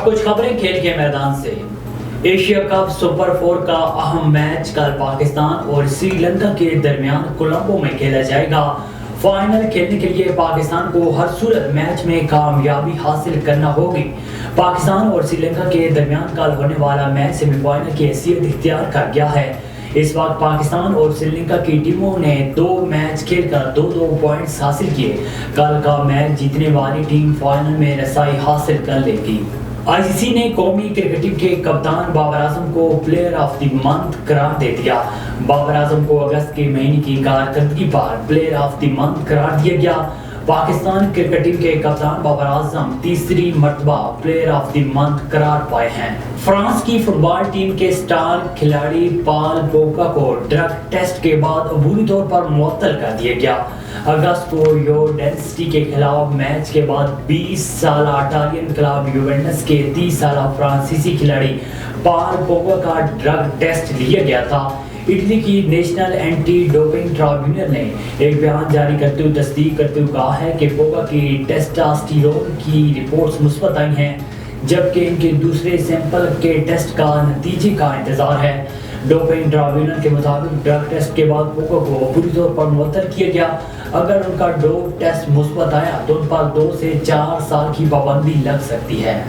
اب کچھ خبریں کھیل کے میدان سے۔ ایشیا کپ سپر 4 کا اہم میچ کل پاکستان اور سری لنکا کے درمیان کولمبو میں کھیلا جائے گا۔ فائنل کھیلنے کے لیے پاکستان کو ہر صورت میچ میں کامیابی حاصل کرنا ہوگی۔ پاکستان اور سری لنکا کے درمیان کل ہونے والا میچ سیمی فائنل کی حیثیت اختیار کر گیا ہے۔ اس وقت پاکستان اور سری لنکا کی ٹیموں نے 2 میچ کھیل کر 2 پوائنٹس حاصل کیے۔ کل کا میچ جیتنے والی ٹیم فائنل میں رسائی حاصل کر لے گی۔ آئی سی سی نے قومی کرکٹ ٹیم کے کپتان بابر اعظم کو پلیئر آف دی منتھ قرار دے دیا۔ بابر اعظم کو اگست کے مہینے کی کارکردگی پر پلیئر آف دی منتھ قرار دیا گیا۔ پاکستان کرکٹ ٹیم کے کپتان بابر اعظم تیسری مرتبہ پلیئر آف دی منتھ قرار پائے ہیں۔ فرانس کی فٹ بال ٹیم کے سٹار کھلاڑی پال پوگبا کو ڈرگ ٹیسٹ کے بعد عبوری طور پر معطل کر دیا گیا۔ اگست کو یوڈینسٹی کے خلاف میچ کے بعد 20 سالہ اٹالین کلب یوونٹس کے 30 سالہ فرانسیسی کھلاڑی پال پوگبا کا ڈرگ ٹیسٹ لیا گیا تھا۔ اٹلی کی نیشنل اینٹی ڈوپنگ ٹرائبیونل نے ایک بیان جاری کرتے ہوئے تصدیق کرتے ہوئے کہا ہے کہ پوگبا کی ٹیسٹاسٹیرون کی رپورٹس مثبت آئی ہیں، جبکہ ان کے دوسرے سیمپل کے ٹیسٹ کا نتیجے کا انتظار ہے۔ ڈوپنگ ٹرائبیونل کے مطابق ڈرگ ٹیسٹ کے بعد پوگبا کو پوری طور پر معطل کیا گیا۔ اگر ان کا ڈوپ ٹیسٹ مثبت آیا تو ان پر 2 سے 4 سال کی پابندی لگ سکتی ہے۔